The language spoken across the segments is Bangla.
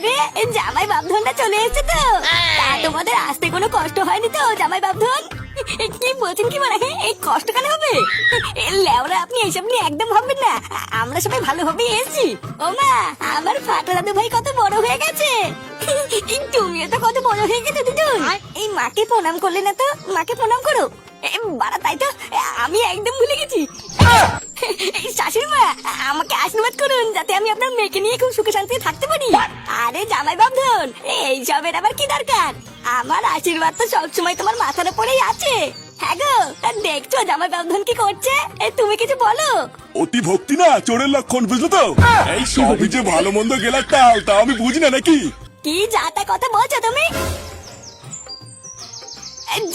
আরে জামাই বাপধনটা চলে এসেছে তো। তা তোমাদের আসতে কোনো কষ্ট হয়নি তো জামাই বাপধন? কি বলছেন কি মানে এই কষ্ট কেন হবে? লেওরা আপনি এইসব নিয়ে একদম ভাববেন না, আমরা সবাই ভালোভাবে এসেছি। ও মা, আমার ফাটা দাদু ভাই কত বড় হয়ে গেছে। তুমিও তো কত বড় হয়ে গেছো দুজন। এই মাকে প্রণাম করলে না তো, মাকে প্রণাম করো। বাড়া তাই তো, আমি একদম ভুলে গেছি। শাশুড়ি মা, আমাকে আশীর্বাদ করুন যাতে আমি আপনার মেয়েকে নিয়ে খুব সুখে শান্তিতে থাকতে পারি। আরে জামাই বাপধন, এইসবের আবার কি দরকার? আমার আশীর্বাদ তো সবসময় তোমার মাথার উপরেই আছে। হ্যাঁ গো, দেখছো জামাই বাপধন কি করছে? তুমি কিছু বলো। অতি ভক্তি না চোরের লক্ষণ, বুঝলো তো? এই সবই যে ভালো মন্দ গেলার টাল, তা আমি বুঝি না নাকি? কি যা তা কথা বলছো তুমি?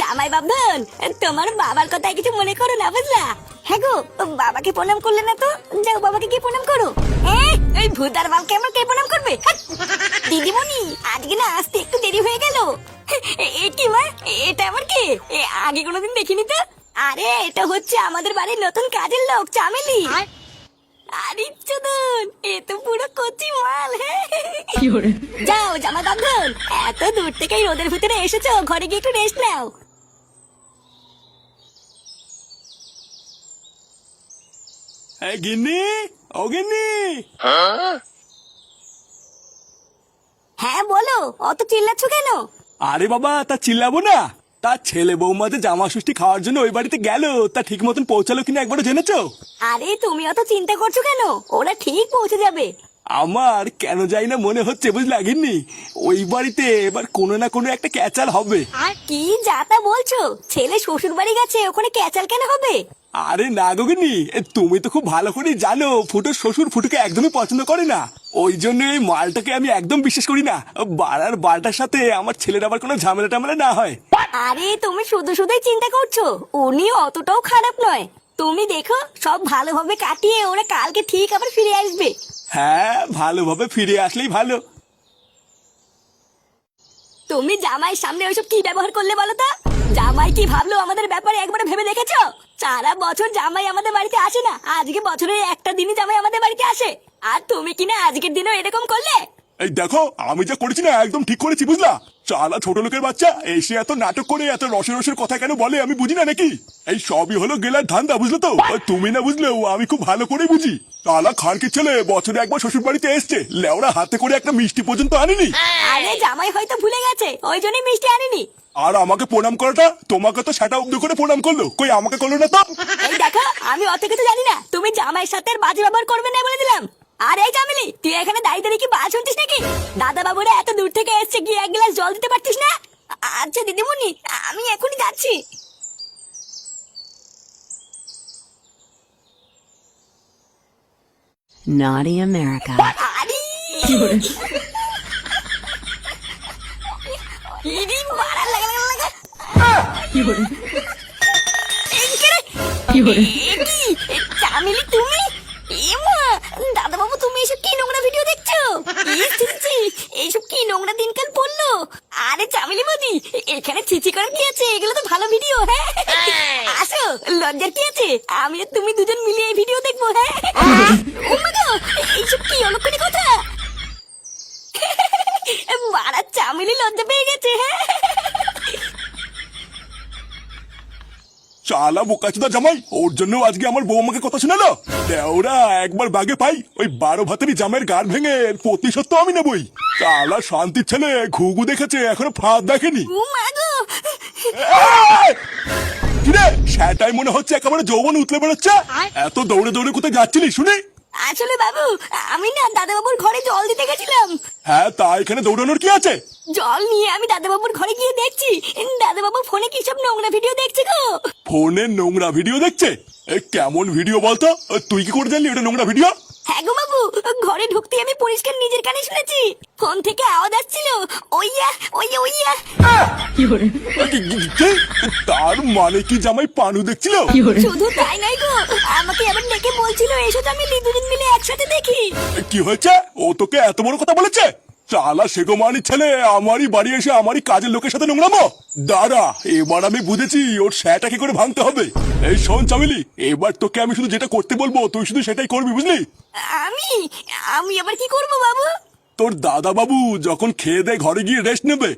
জামাই বাপধন, তোমার বাবার কথায় কিছু মনে করো না, বুঝলা? হ্যাঁ গো, বাবাকে প্রণাম করলে না তো, যাও বাবাকে কি প্রণাম করো। এই ভূতার বাপকে আমার কে প্রণাম করবে? দিদিমণি, আজকে না আসতে একটু দেরি হয়ে গেল। কি মা, এটা আমার কে? আগে কোনোদিন দেখিনি তো। আরে এটা হচ্ছে আমাদের বাড়ির নতুন কাজের লোক চামেলি। আরে চোদন, এ তো পুরো কচি মাল। যাও জামা বাঁধন, এত দূর থেকে রোদের ভিতরে এসেছো, ঘরে গিয়ে একটু রেস্ট নাও। এই গিন্নি, ও গিন্নি। হ্যাঁ বলো, অত চিল্লাচ্ছ কেন? আরে বাবা, তা চিল্লাবো না? তার ছেলে বৌমা যে জামা ষষ্ঠী খাওয়ার জন্য ওই বাড়িতে গেল, তা ঠিক মতন পৌঁছালো কিনা একবারও জেনেছো? আরে তুমি অত চিন্তা করছো কেন, ওরা ঠিক পৌঁছে যাবে। আমার কেন যাই না মনে হচ্ছে, বুঝলা গিন্নি, ওই বাড়িতে এবার কোনো না কোনো একটা ক্যাচাল হবে। কি যাতা বলছো? ছেলে শ্বশুর বাড়ি গেছে, ওখানে ক্যাচাল কেন হবে? আরে না গো গিন্নি, তুমি তো খুব ভালো করে জানো ফুটোর শ্বশুর ফুটোকে একদমই পছন্দ করে না। ওই জন্য এই মালটাকে আমি একদম বিশ্বাস করি না। বাড়ার বালটার সাথে আমার ছেলের আবার কোনো ঝামেলা টামেলা না হয়। আরে তুমি শুধু শুধুই চিন্তা করছো, উনি অতটাও খারাপ নয়। তুমি দেখো, সব ভালোভাবে কাটিয়ে ওরা কালকে ঠিক আবার ফিরে আসবে। হ্যাঁ, ভালোভাবে ফিরে আসলেই ভালো। তুমি জামাইয়ের সামনে ওইসব কি ব্যবহার করলে বলো তো? জামাই কি ভাবলো আমাদের ব্যাপারে একবার ভেবে দেখেছো? সারা বছর জামাই আমাদের বাড়িতে আসে না, আজকে বছরের একটা দিনই জামাই আমাদের বাড়িতে আসে, আর তুমি কিনা আজকের দিনও এরকম করলে। এই দেখো, আমি যা করেছি না একদম ঠিক করেছি, বুঝলা? চালা ছোট লোকের বাচ্চা এসে এত নাটক করে এত রসের রসের কথা কেন বলে আমি বুঝি না নাকি? এই সবই হলো গেলার ধান্দা, বুঝলো তো? তুমি না বুঝলেও আমি খুব ভালো করে বুঝি। চালা খানকির ছেলে বছরে একবার শ্বশুর বাড়িতে এসছে, লেওড়া হাতে করে একটা মিষ্টি পর্যন্ত আনেনি। আরে জামাই হয়তো ভুলে গেছে, ওই জন্যই মিষ্টি আনেনি। আর আমাকে প্রণাম করাটা, তোমাকে তো সেটা অব্দ করে প্রণাম করলো, কই আমাকে করলো না তো? এই দেখো, আমি অত কিছু জানি না, তুমি জামাইয়ের সাথে আর বাজে ব্যবহার করবে না বলে দিলাম। আর এই চামেলি, তুই এখানে দাঁড়িয়ে দাঁড়িয়ে কি বাজ শুনছিস নাকি? দাদা বাবুরা এত দূর থেকে এসছে, গিয়ে এক গ্লাস জল দিতে পারতিস না? আচ্ছা দিদিমণি, আমি এখনই যাচ্ছি। Naughty America. আরে ইরি মারা লাগা লাগা লাগা। এই কে রে? এ কি? চামেলি তুমি? এমা, দাদা বাবু তুমি এসব কি নোংরা ভিডিও দেখছো? এইসব কি নোংরা দিনকাল পড়লো? আরে চামেলি বৌদি, এখানে ছিচি করার কি আছে? এগুলো তো ভালো ভিডিও। হ্যাঁ আসো, লজ্জার কি আছে? আমি আর তুমি দুজন মিলে এই ভিডিও দেখবো। হ্যাঁ ও মা গো, এইসব কি অলক্ষণী কথা? মারা চামেলি লজ্জা পেয়ে গেছে। হ্যাঁ চালা বোকাচোদা জামাই, ওর জন্য আজকে আমার বউ আমাকে কথা শোনালো। দেওরা একবার বাগে পাই, ওই 12 ভাতেরই জামাইয়ের গাড় ভেঙে প্রতিশোধ তো আমি নেবই। চালা শান্তির ছেলে ঘুঘু দেখেছে, এখনো ফাঁদ দেখেনি। ও মা গো, কিরে সেটাই মনে হচ্ছে একেবারে যৌবন উতলে বেরোচ্ছে। এত দৌড়ে দৌড়ে কোথায় যাচ্ছিলি শুনি? আসলে বাবু, আমি না দাদা বাবুর ঘরে জল দিতে গেছিলাম। হ্যাঁ, তা এখানে দৌড়ানোর কি আছে? জল নিয়ে আমি দাদা বাবুর ঘরে গিয়ে দেখছি দাদা বাবু ফোনে কি সব নোংরা ভিডিও দেখছে গো। ফোনে নোংরা ভিডিও দেখছে? এ কেমন ভিডিও বলতো? তুই কি করে জানলি ওটা নোংরা ভিডিও? হ্যাঁ গো বাবু, ঘরে ঢুকতে আমি পরিষ্কার নিজের কানে শুনেছি। ফোন থেকে আওয়াজ আসছিল, ওইয়া ওইয়া ওইয়া। তার মানে কি জামাই পানু দেখছিল? শুধু তাই নয় গো, আমাকে আবার ডেকে বলছিল এসো আমি দুদিন মিলে একসাথে দেখি। কি হয়েছে? ও তোকে এত বড় কথা বলেছে? চালা সেগো মানি ছেলে আমারই বাড়ি এসে আমারই কাজের লোকের সাথে নোংরামো। দাঁড়া, এবার আমি বুঝেছি ওর সেটা কি করে ভাঙতে হবে। এই শোন চামেলি, এবার তোকে আমি শুধু যেটা করতে বলবো তুই শুধু সেটাই করবি, বুঝলি? আমি আমি আবার কি করবো বাবু? তোর দাদা বাবু যখন খেয়ে দেয়ে ঘরে গিয়ে রেস্ট নেবে।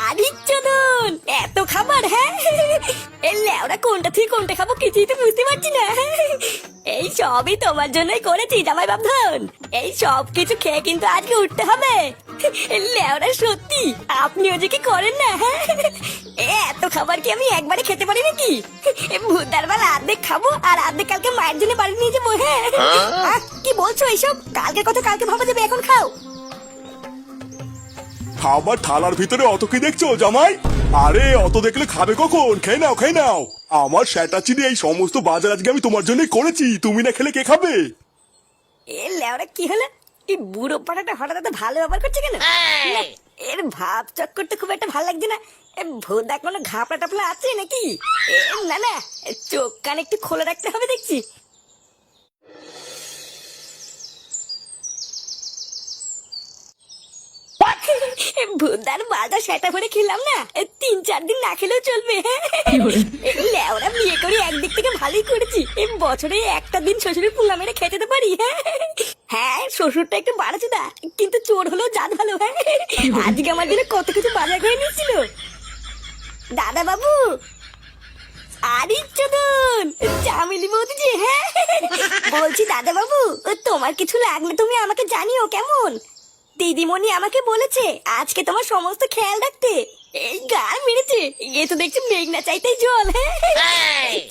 আরে চোদন, এত খাবার! হ্যাঁ, এই লেওরা কোনটা থেকে কোনটা খাবো কিছুই তো বুঝতে পারছি না। এই সবই তোমার জন্যই করেছি জামাই বাবধন। এই সব কিছু খেয়ে কিন্তু আজকে উঠতে হবে। লেওরা সত্যি আপনিও যে কি করেন না। হ্যাঁ, এত খাবার কি আমি একবারে খেতে পারি নাকি? ভুদার বেলা অর্ধেক খাবো আর অর্ধেক কালকে মায়ের জন্য বাড়ি নিয়ে যাবো। হ্যাঁ, কি বলছো এইসব? কালকের কথা কালকে ভাবা যাবে, এখন খাও। খাবার থালার ভিতরে অত কি দেখছো জামাই? আরে অত দেখলে খাবে কখন? খেয়ে নাও খেয়ে নাও। আমার সেটা চিনি এই সমস্ত বাজার আজকে আমি তোমার জন্যই করেছি, তুমি না খেলে কে খাবে? এ লেওরা কি হলো? এই বুড়ো পাটাটা হঠাৎ এত ভালো ব্যবহার করছে কেন? না, এর ভাব চক্কর তো খুব একটা ভালো লাগছে না। ভোদা কোনো ঘাপড়া টাপলা আছে নাকি? না না, চোখ কান একটু খোলা রাখতে হবে দেখছি। ভুদার বালটা সেটা ভরে খেলাম না, 3-4 দিন না খেলেও চলবে। লেওরা বিয়ে করে একদিক থেকে ভালোই করেছি, বছরে একটা দিন শ্বশুরের পুঙ্গা মেরে খেতে তো পারি। হ্যাঁ, শ্বশুরটা একটু বাড়াচ্ছে দা, কিন্তু চোর হলেও জাত ভালো। হ্যাঁ, আজকে আমার জন্য কত কিছু বাজার করে নিয়েছিল দাদা বাবু। আরে চোদন, চামেলি বৌদি যে। হ্যাঁ, বলছি দাদা বাবু, তোমার কিছু লাগলে তুমি আমাকে জানিও কেমন? দিদিমণি আমাকে বলেছে আজকে তোমার সমস্ত খেয়াল রাখতে। এই গাল মেরেছে, এ তো দেখছি মেঘ না চাইতেই জল।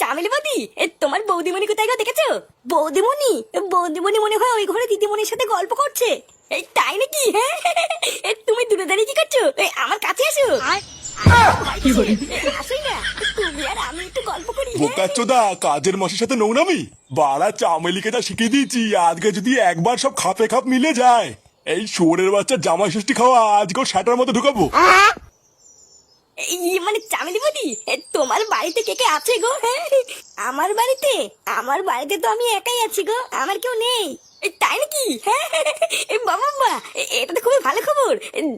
চামেলি বৌদি, তোমার বৌদিমণি কোথায় গো দেখেছো? বৌদিমণি? বৌদিমণি মনে হয় ওই ঘরে দিদিমণির সাথে গল্প করছে। এই তাই নাকি? হ্যাঁ, তুমি দূরে দাঁড়িয়ে কি করছো? আমার কাছে এসো। আসোই না, তুমি আর আমি একটু গল্প করি। বোকাচ্চোদা, কাজের মাসের সাথে নোংরামি? বাড়া চামেলিকে যা শিখিয়ে দিয়েছি, আজকে যদি একবার সব খাপে খাপ মিলে যায়, এই শুয়োরের বাচ্চা জামাই ষষ্ঠী খাওয়া আজকেও শাটার মধ্যে ঢুকাবো। মানে চামেলি বৌদি, তোমার বাড়িতে কে কে আছে গো? হ্যাঁ, আমার বাড়িতে তো আমি একাই আছি গো, আমার কেউ নেই। তাই নাকি? হ্যাঁ, বাবা বাবা, এটা তো খুবই ভালো খবর।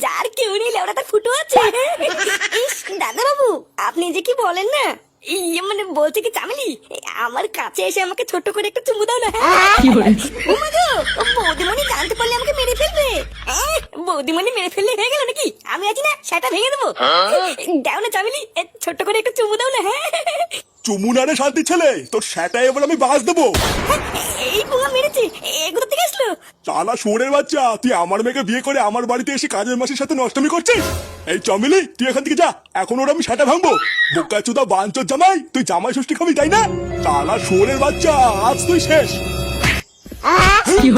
যার কেউ নেই ওরা তার ফুটো আছে। ইস দাদা বাবু, আপনি যে কি বলেন না। মানে বলছে কি চামেলি, আমার কাছে এসে আমাকে ছোট করে একটা চুমু দাও না। বৌদিমণি জানতে পারলে আমাকে মেরে ফেলবে। বৌদিমণি মেরে ফেললে হয়ে গেল নাকি? আমি আছি না, সেটা ভেঙে দেবো। দাও না চামেলি, ছোট করে একটু চুমু দাও না। হ্যাঁ, চুমু না রে শান্তি ছেলে, তোর সেটাই এবার আমি বাস দেবো। এই পুঙ্গা মেরেছে, এগুলো থেকে আসলো। চালা শুয়োরের বাচ্চা, তুই আমার মেয়েকে বিয়ে করে আমার বাড়িতে এসে কাজের মাসের সাথে নষ্টমি করছিস। এই চামেলি, তুই এখান থেকে যা, এখন ওর আমি সেটা ভাঙবো। বোকাচোদা বাঞ্চোর জামাই, তুই জামাই ষষ্ঠী খাবি তাই না? চালা শুয়োরের বাচ্চা, আজ তুই শেষ। কি